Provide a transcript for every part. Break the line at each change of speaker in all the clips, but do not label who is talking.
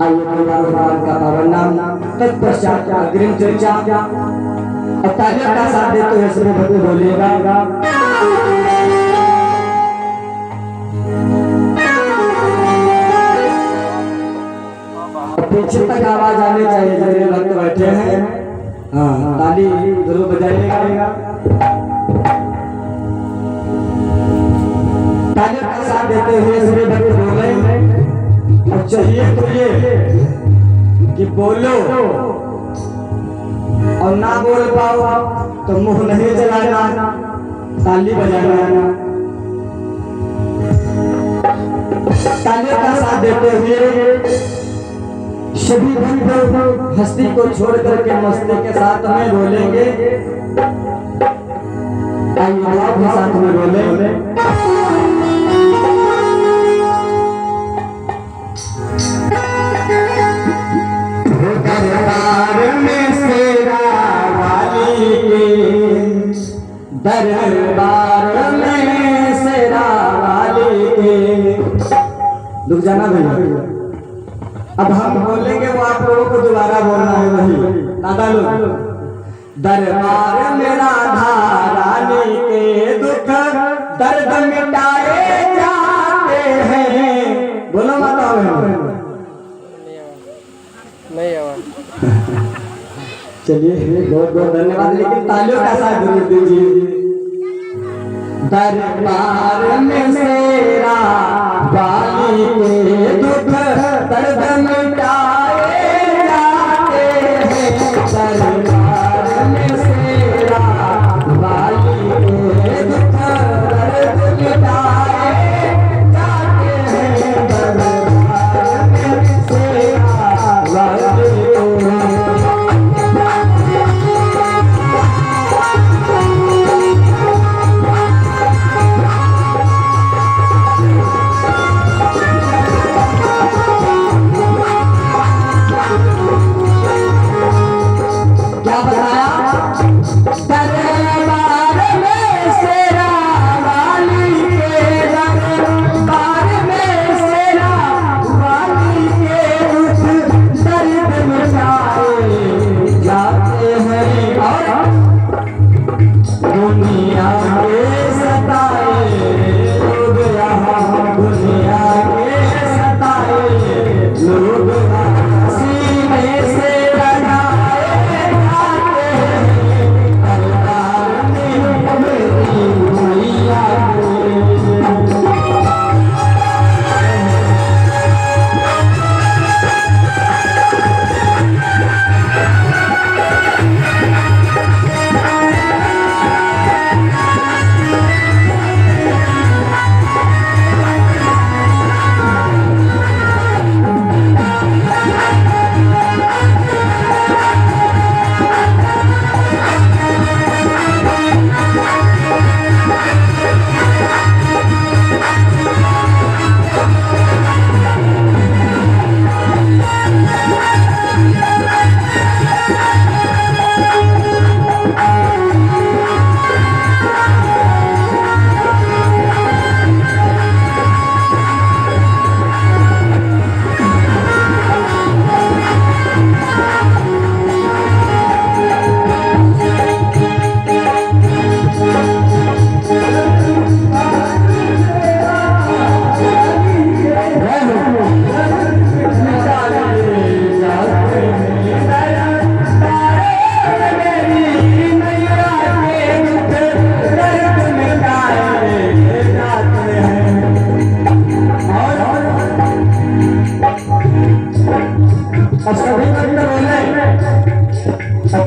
आइए भगवान का पावन नाम तत्पश्चात अग्रिम चर्चा और तालियों का साथ देते हुए सभी भक्त बोलिएगा। पीछे तक आवाज आनी चाहिए जितने भक्त बैठे हैं। हाँ, ताली जरूर बजाइएगा। तालियों का साथ देते हुए सभी भक्त बोले। और चाहिए तो ये कि बोलो और ना बोल पाओ तो मुंह नहीं जलाना, ताली बजाना। तालियों का साथ देते हुए सभी भक्त हस्ती को छोड़ करके मस्ती के साथ में बोलेंगे। आइए आप भी साथ में बोले। दरबार में शेरा वाली के, दरबार में शेरा वाली के। रुक जाना भैया, अब हम बोलेंगे वो आप लोगों को दोबारा बोलना है। वही दादा लोग, दरबार में राधा रानी के दुख दर्द मिटाए जाते हैं। बोलो माता
नहीं आवाज।
चलिए बहुत बहुत धन्यवाद, लेकिन तालियों का साथ जरूर दीजिए। दरबार में शेरा वाली के दुख दर्द मिटाए जाते हैं। दरबार में शेरा वाली के दुख दर्द मिटाए जाते हैं। दरबार में शेरा वाली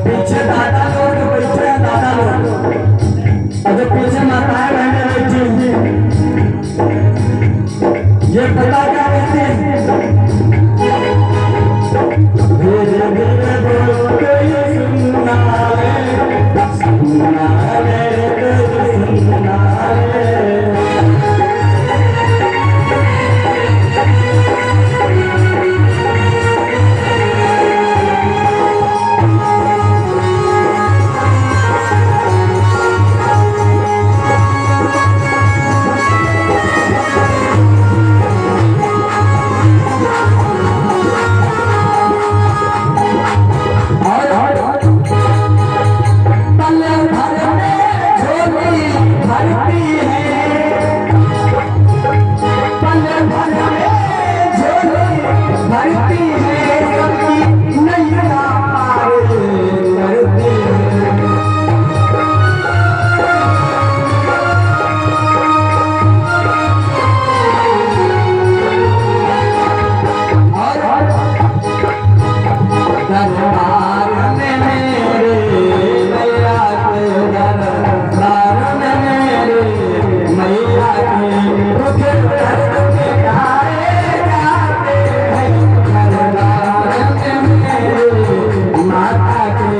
पीछे दादा लोग बैठे हैं, दादा लोग और जो पीछे माताएं बहने बैठी ये पता क्या कहते हैं? धीरे धीरे बोलो कोई सुनना रे, सुनना रे, कोई सुनना रे। भरती है पल भर में झोली भरती है सबकी नैया पार करती है। दरबार में मेरे मैया के दरबार में मेरे मैया के दुख दर्द मिटाए जाते हैं। दरबार में मेरे माता के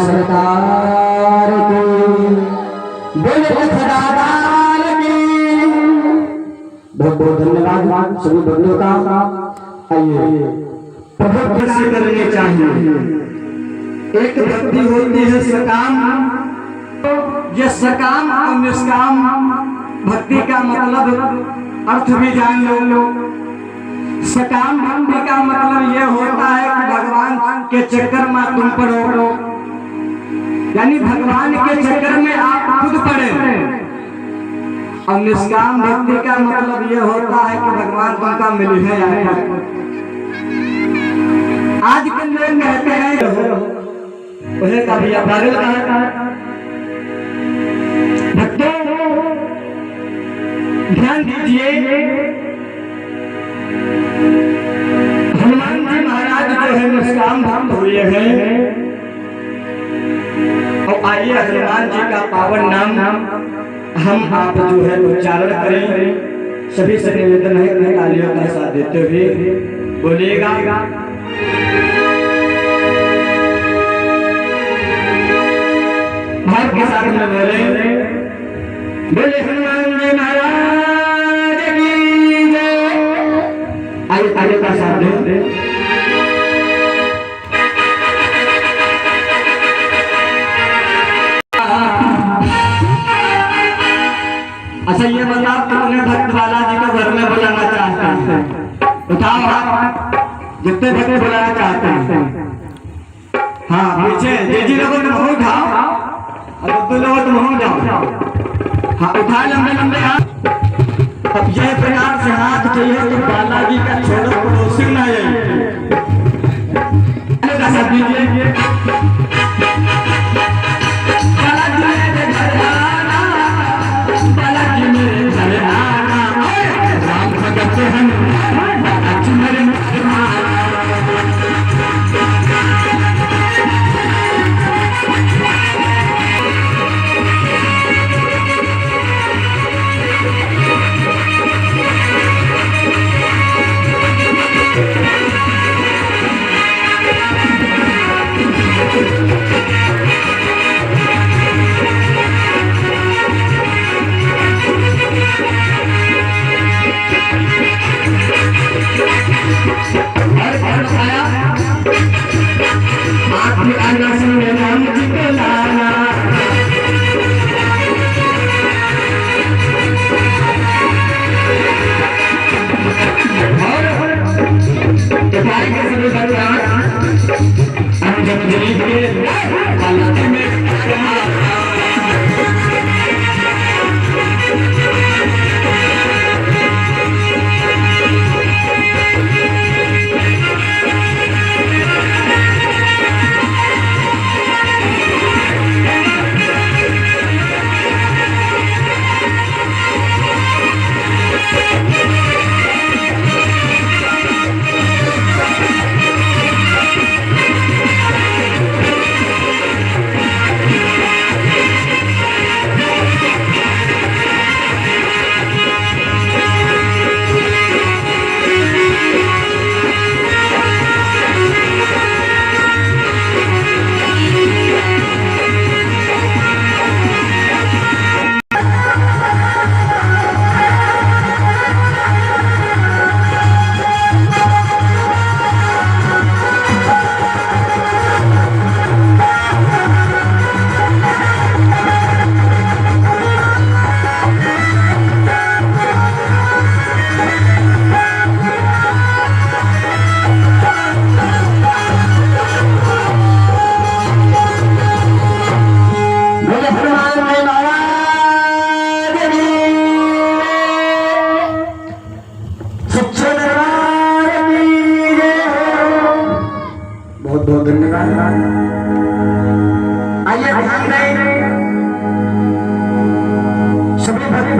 सरकार की बोले खदादार की बहुत बहुत धन्यवाद सभी बंधुओं का। आइए प्रभु से करने चाहिए। एक भक्ति होती है सकाम, ये सकाम और निष्काम भक्ति का मतलब अर्थ भी जान लो। सकाम भक्ति का मतलब ये होता है कि भगवान के चक्कर में तुम पड़ो, यानी भगवान के चक्कर में आप खुद पड़े। और निष्काम भक्ति का मतलब ये होता है कि भगवान तुमका मिल है। आज के लोग कहते हैं उन्हें कभी पागल कहा। भक्तों ध्यान दीजिए, हनुमान जी महाराज जो है निष्काम भक्त हुए हैं। और आइए हनुमान जी का पावन नाम हम आप जो है उच्चारण करें। सभी से निवेदन है कि तालियों का साथ देते हुए बोलिएगा। भाव के साथ में बोले हनुमान जी महाराज की जय। आइए तालियों का साथ दें। अच्छा ये बताओ कितने भक्त बालाजी को घर में बुलाना चाहते हैं? उठाओ हाथ जितने भक्त बुलाना चाहते हैं। हाँ पीछे जी लोगों तुम हो उठाओ और दो लोगों तुम हो जाओ। हाँ उठाए लंबे लंबे हाथ। अब ये प्रकार से हाथ चाहिए तो बालाजी का छोड़ो पड़ोसी ना दीजिए। बहुत धन्यवाद। आइए ध्यान दें सभी भक्त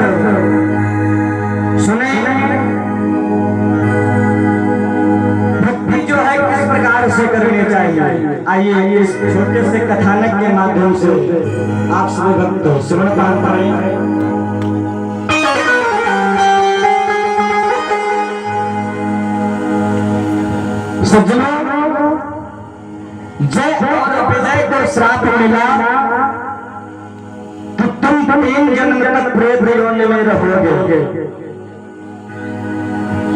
सुने, भक्ति जो है किस प्रकार से करनी चाहिए। आइए इस छोटे से कथानक के माध्यम से आप सभी भक्त श्रवण पाठ करें। सज्जनों, जय और विजय को श्राप मिला कि तुम 3 जन्म तक प्रेत योनि में रहोगे।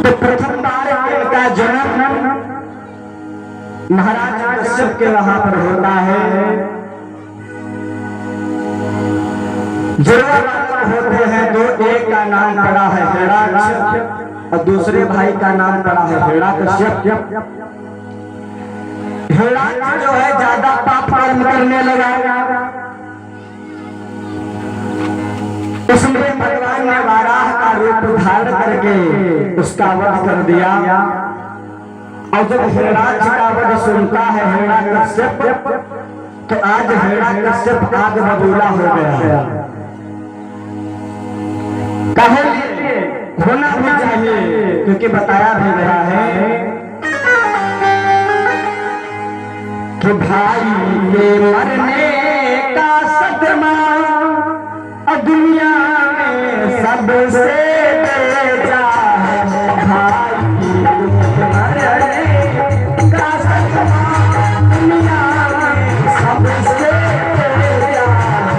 तो प्रथम बार इनका जन्म महाराज कश्यप के वहां पर होता है। जरूर होते हैं तो एक का नाम पड़ा है हिरण्याक्ष और दूसरे भाई का नाम पड़ा है हिरण्यकश्यप। हिरण्याक्ष जो है ज्यादा पाप कर्म करने लगा, उसमें भगवान ने वाराह का रूप धारण करके उसका वध कर दिया। और जब हिरण्याक्ष का वध सुनता है हिरण्यकश्यप, तो आज हिरण्यकश्यप आग बबूला हो गया। कहे होना भी चाहिए, क्योंकि बताया भी गया है कि भाई के मरने का सदमा दुनिया में सबसे बेजा है। भाई के मरने का सदमा दुनिया में सबसे बेजा है।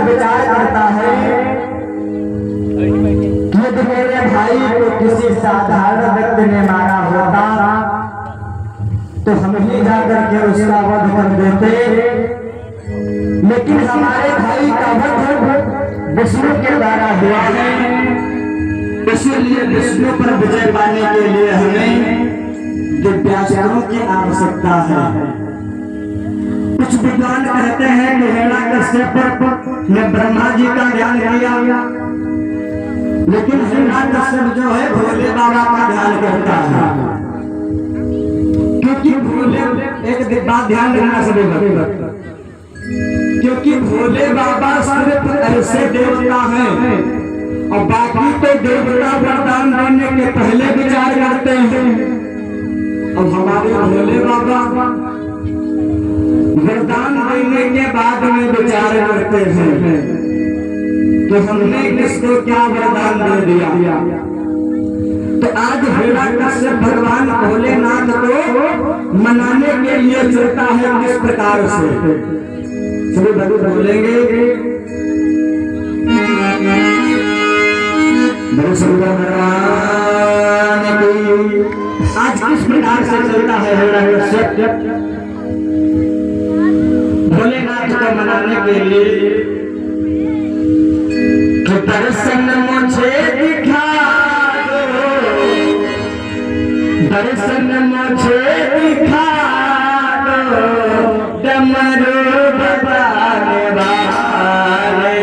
विचार करता है कि यदि मेरे भाई को किसी साधारण व्यक्ति ने मारा होता तो हम ही जाकर के उसका वध कर देते, लेकिन हमारे भाई का वध विष्णु के द्वारा हुआ है, इसलिए विष्णु पर विजय पाने के लिए हमें दिव्यास्त्रों की आवश्यकता है। कुछ विद्वान कहते हैं कि हिरण्याकश्यप ने ब्रह्मा जी का ध्यान किया, लेकिन हिरण्याकश्यप जो है भोले बाबा का ध्यान करता है, क्योंकि भोले एक बात ध्यान रखना सभी भक्त, क्योंकि भोले बाबा सिर्फ ऐसे देवता हैं और बाकी तो देवता वरदान देने के पहले विचार करते हैं, और हमारे भोले बाबा वरदान देने के बाद में विचार करते हैं कि हमने किसको क्या वरदान दे दिया। तो आज हिरण्यकश्यप भगवान भोलेनाथ को मनाने के लिए चलता है किस प्रकार से श्री भगवान बोलेंगे भगवान की आज किस प्रकार से चलता है हिरण्यकश्यप भोलेनाथ को मनाने के लिए कि दर्शन मुझे दिखा दर्शन मुझे दिखा दो डमरू बजाने वाले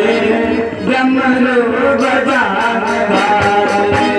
डमरू बजाने वाले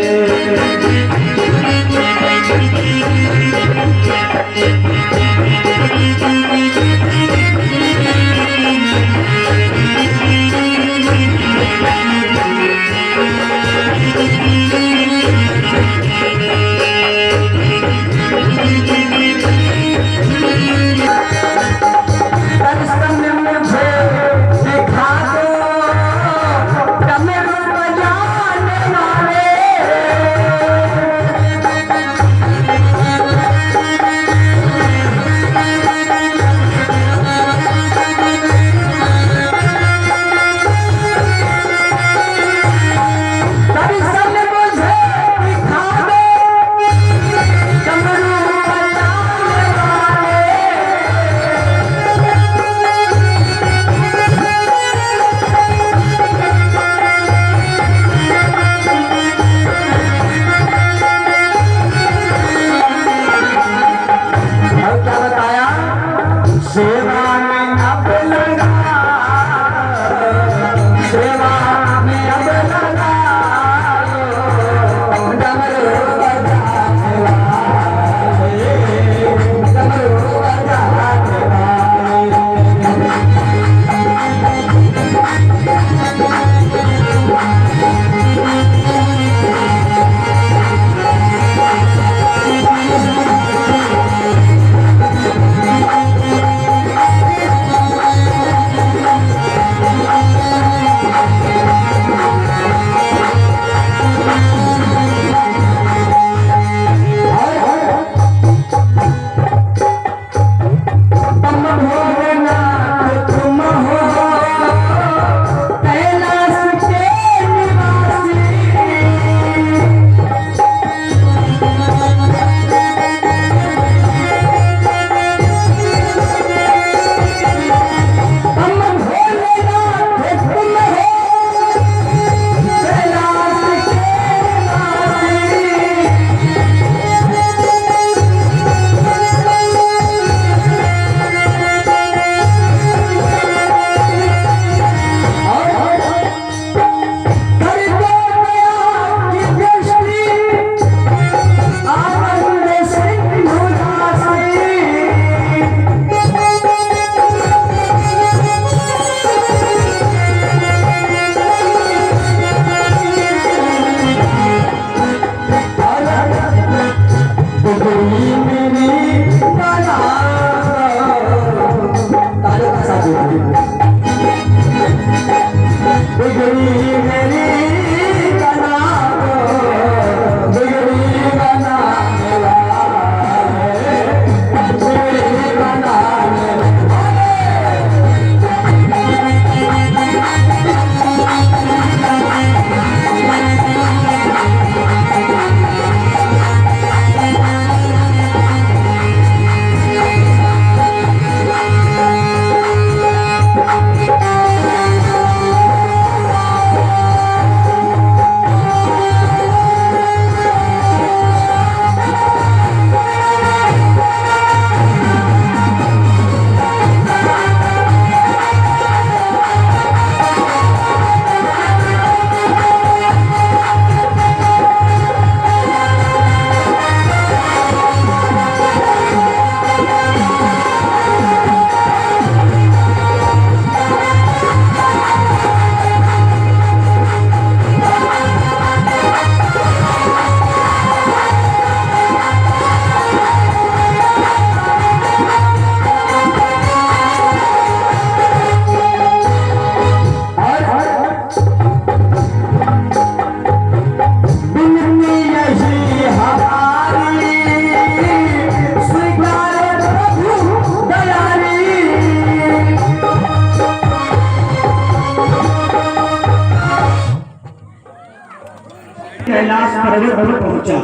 पर पहुंचा।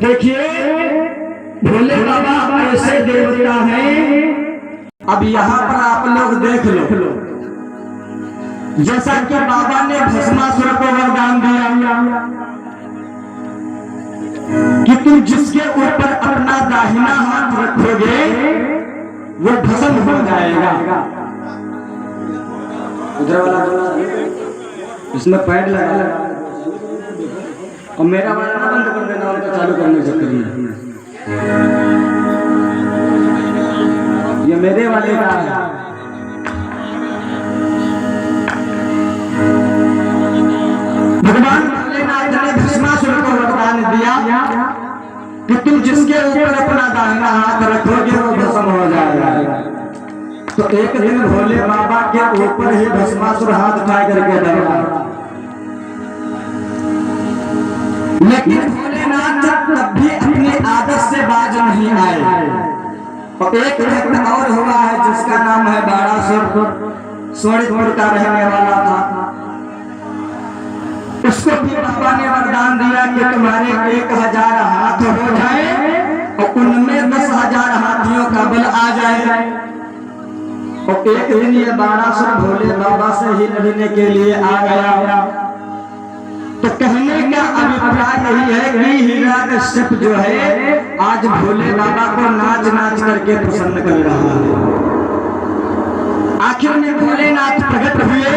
देखिए भोले बाबा ऐसे देवता हैं। अब यहाँ पर आप लोग देख लो, जैसा कि बाबा ने भस्मासुर को वरदान दिया कि तुम जिसके ऊपर अपना दाहिना हाथ रखोगे वो भस्म हो जाएगा। उधर वाला इसमें पैड लगा और मेरा वाला बंद कर देना, उनका चालू करने से करिए। ये मेरे वाले का है। भगवान भोलेनाथ ने भस्मासुर को वरदान दिया कि तुम जिसके ऊपर अपना दाहिना हाथ रखोगे वो भस्म हो जाएगा। तो एक दिन भोले बाबा के ऊपर ही भस्मासुर हाथ उठा करके बैठा, लेकिन भोलेनाथ तब भी अपनी आदत से बाज नहीं आए। और एक व्यक्ति और हुआ है जिसका नाम है बाड़ासुर, सोनितपुर का रहने वाला था। उसको भी बाबा ने वरदान दिया कि तुम्हारे 1000 हाथ हो जाए और उनमें 10,000 हाथियों का बल आ जाए। और एक दिन ये बाड़ासुर भोले बाबा से ही लड़ने के लिए आ गया। तो कहने का अभिप्राय यही है कि हिरण्यकश्यप जो है आज भोले बाबा को नाच नाच करके प्रसन्न कर रहा है। आखिर में भोलेनाथ प्रकट हुए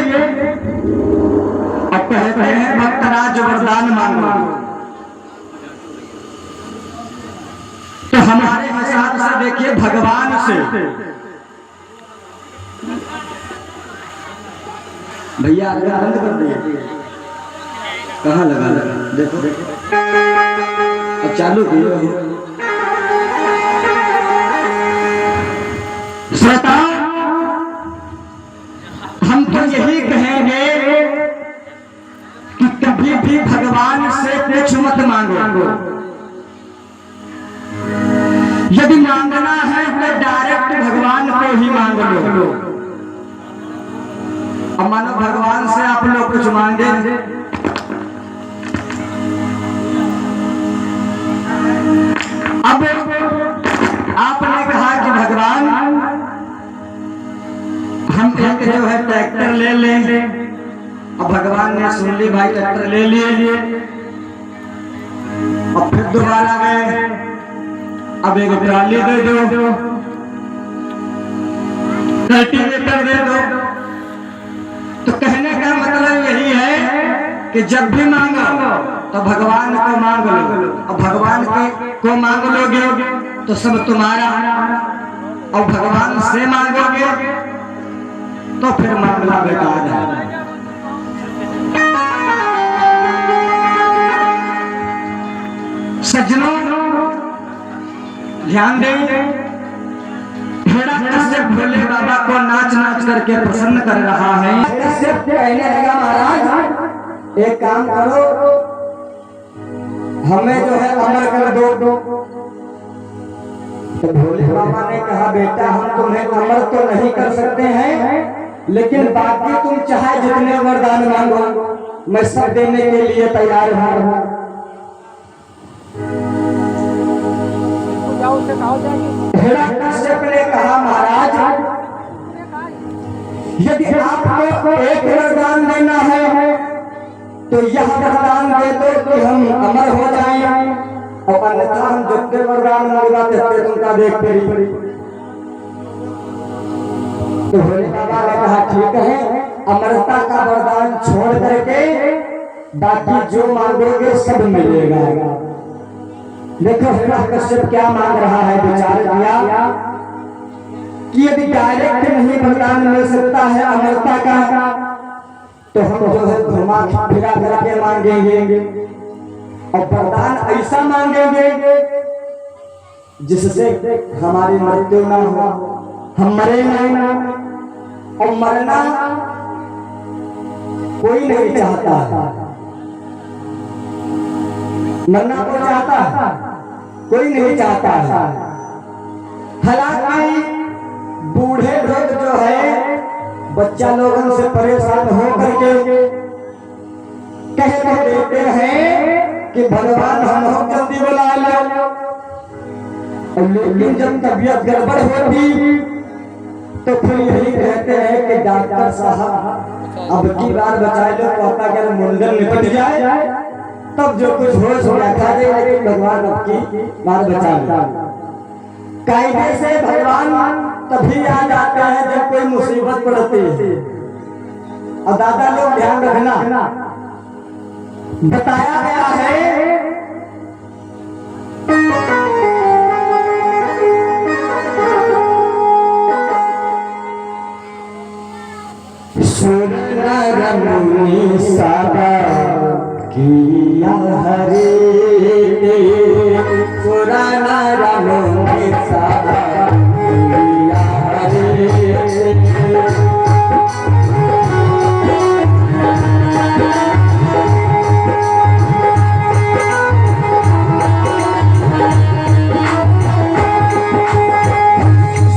और कहते हैं भक्तराज वरदान मांगो। तो हमारे हिसाब से देखिए भगवान से भैया बंद कर दिए, कहाँ लगा देखो अब चालू किया। श्रोता हम तो यही कहेंगे कि कभी भी भगवान से कुछ मत मांगो। यदि मांगना है तो डायरेक्ट भगवान को ही मांग लो। अब मानो भगवान से आप लोग कुछ मांगे, अब आपने कहा कि भगवान हम एक जो है ट्रैक्टर ले लेंगे। अब भगवान ने सुन ली, भाई ट्रैक्टर ले लिए। अब फिर दोबारा गए, अब एक ट्राली दे दो, कल्टीवेटर दे दो। तो कहने का मतलब यही है कि जब भी मांगो तो भगवान को मांग लो। और भगवान को मांग लोगे तो सब तुम्हारा, और भगवान से मांगोगे तो फिर मामला बेकार है। सज्जनों ध्यान दें, हिरण्यकश्यप भोले बाबा को नाच नाच करके प्रसन्न कर रहा है। कहने लगा महाराज एक काम करो, हमें जो है अमर कर दो। तो भोले बाबा ने कहा बेटा हम तुम्हें अमर तो नहीं कर सकते हैं, लेकिन बाकी तुम चाहे जितने वरदान मांगो मैं सब देने के लिए तैयार हूं। हिरण्यकश्यप ने कहा महाराज यदि आपको एक वरदान देना है तो यह वरदान दे दो कि हम अमर हो जाएं, और अन्यथा हम जितने वरदान मांगते थे उनका देखते रही। तो भोले बाबा ने कहा ठीक है, अमरता का वरदान छोड़ करके बाकी जो मांगोगे सब मिलेगा। देखो हिरण्यकश्यप क्या मांग रहा है, विचार किया कि यदि डायरेक्ट नहीं वरदान मिल सकता है अमरता का तो हम जो है घुमा फिरा करके मांगेंगे, और वरदान ऐसा मांगेंगे जिससे हमारी मृत्यु ना हो, हम मरे ना। और मरना कोई नहीं चाहता, मरना को चाहता कोई नहीं चाहता है। हालांकि बूढ़े लोग जो है बच्चा लोगों से परेशान हो करके कह तो देते हैं कि भगवान हम जल्दी बुला लो, लेकिन जब तबीयत गड़बड़ होती तो फिर यही कहते हैं कि डॉक्टर साहब अब की बार बचा लो, कहता अगर मुंडन निपट जाए तब जो कुछ होश हो रखा दे, लेकिन भगवान अब की बार बचा लो। कायदे से भगवान तभी आ जाते हैं जब कोई मुसीबत पड़ती है। और दादा लोग ध्यान रखना, बताया गया है सुर नर मुनि सदा किया हरे, सुर नर मुनि सदा किया हरे।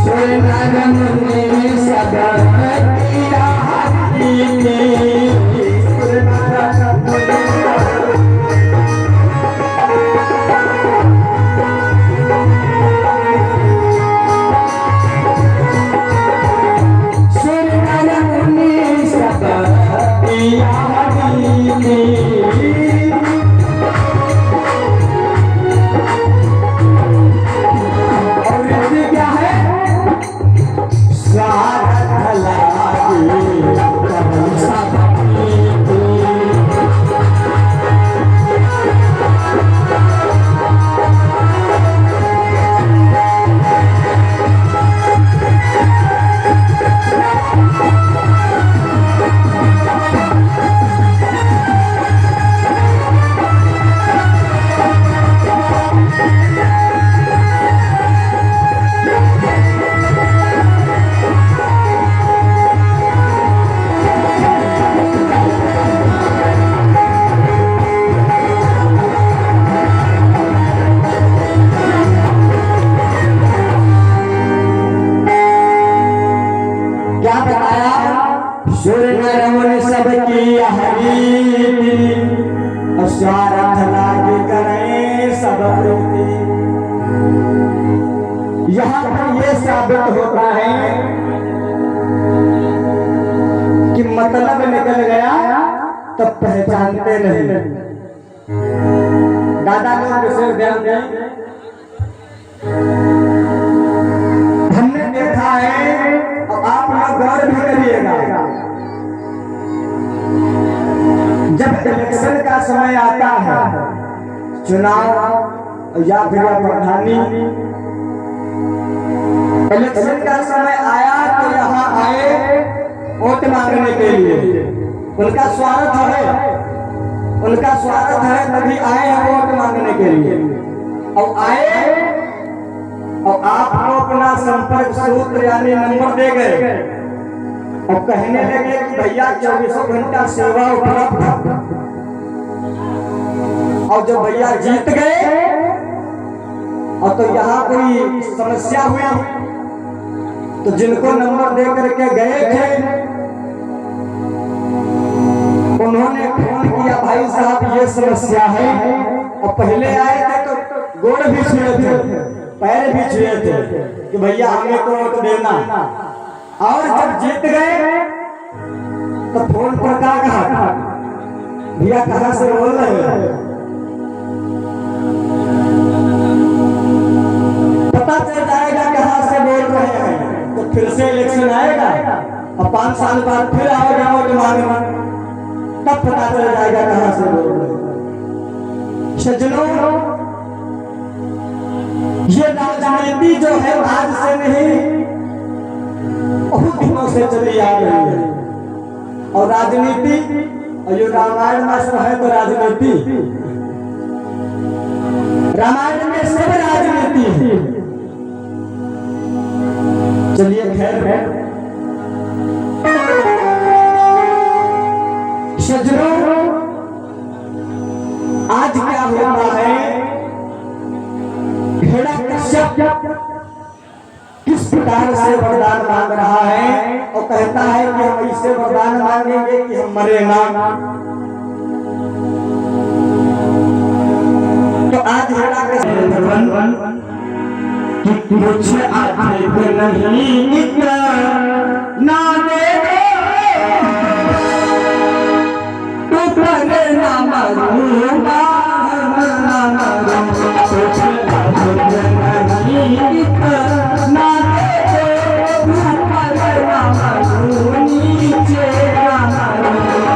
सुर नर मुनि सदा किया स्वार्थ लागे करें सब प्रीति। यहाँ पर यह साबित होता है कि मतलब निकल गया तो पहचानते नहीं। दादा लोग विशेष ध्यान दें, हमने देखा है और आप लोग गौर भी करिएगा, जब इलेक्शन का समय आता है, चुनाव या फिर प्रधानी, इलेक्शन का समय आया तो यहाँ आए वोट मांगने के लिए। उनका स्वार्थ है, उनका स्वार्थ है, तभी आए हैं वोट मांगने के लिए। और आए और आपको अपना संपर्क सूत्र यानी नंबर दे गए और कहने लगे कि भैया 24 घंटा सेवा उपलब्ध। और जब भैया जीत गए और तो यहाँ कोई समस्या हुई तो जिनको नंबर दे करके गए थे उन्होंने फोन किया, भाई साहब ये समस्या है। और पहले आए थे तो गोड़ भी छुए थे, पैर भी छुए थे कि भैया हमें को वोट देना। और जब जीत गए तो फोन पर कहा, भैया कहाँ से बोल रहे हैं? पता चल जाएगा कहाँ से बोल रहे हैं तो फिर से इलेक्शन आएगा और 5 साल बाद फिर आओगे वोट मांगने, तब पता चल जाएगा कहाँ से बोल रहे हैं। सज्जनों, ये राजनीति जो है आज से नहीं, बहुत दिनों से चली आ रही है। और राजनीति, और जो रामायण में सब है तो राजनीति, रामायण में सब राजनीति है। चलिए खैर, सज्जनों, आज क्या होता है, हिरण्यकश्यप किस प्रकार से वरदान मांग रहा है और कहता है कि हम इससे वरदान मांगेंगे कि हम मरे ना। मुझे अधिक नहीं ना दे तू पर ना मरूंगा ना मरूंगा तुझे अधिक नहीं ना दे तू पर ना मरूं नीचे ना मरूं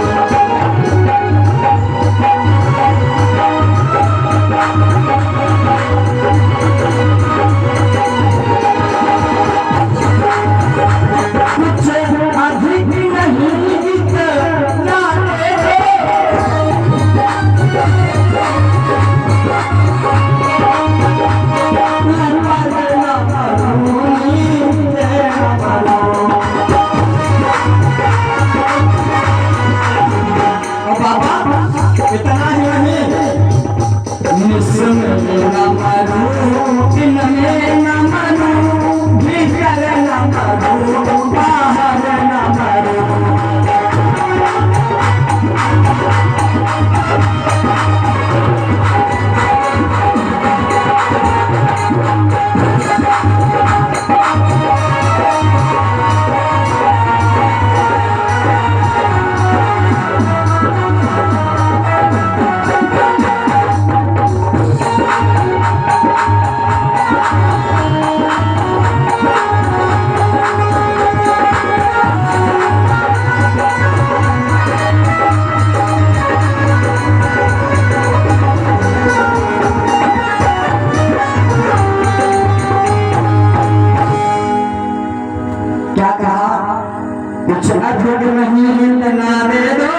अधिक नहीं ना दे दो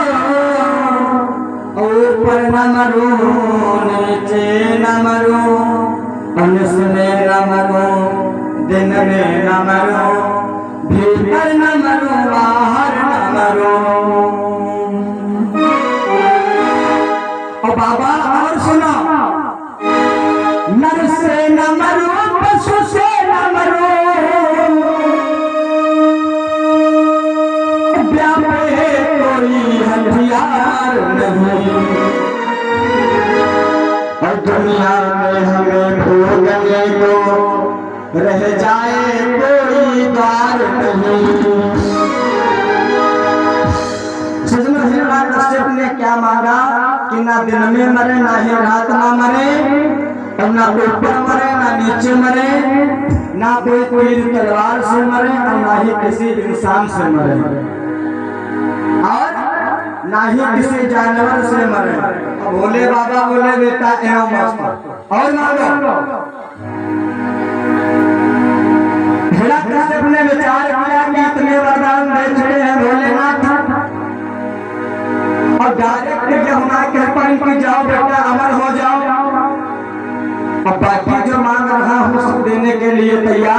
ऊपर न मरो नीचे न मरो अनुस में न मरो दिन में न मरो भीतर न मरो बाहर न मरो और बाबा और सुनो नर से न मरो पशु से न मरो कोई हथियार नहीं और दुनिया में हमें भोगने को रह जाए कोई द्वार नहीं। कश्यप ने क्या मांगा कि ना दिन में मरे ना ही रात ना मरे और ना ऊपर मरे ना नीचे मरे ना कोई तलवार से मरे और ना ही किसी इंसान से मरे और ना ही किसी जानवर से मरे। बोले बाबा बोले बेटा एवं मस्त और मांगो। हिरण्यकश्यप ने विचार किया कि इतने वरदान दे चुके हैं भोलेनाथ और डायरेक्ट यमुना के पानी पी जाओ बेटा अमर हो जाओ। अब बाकी जो मांग रहा हूँ सब देने के लिए तैयार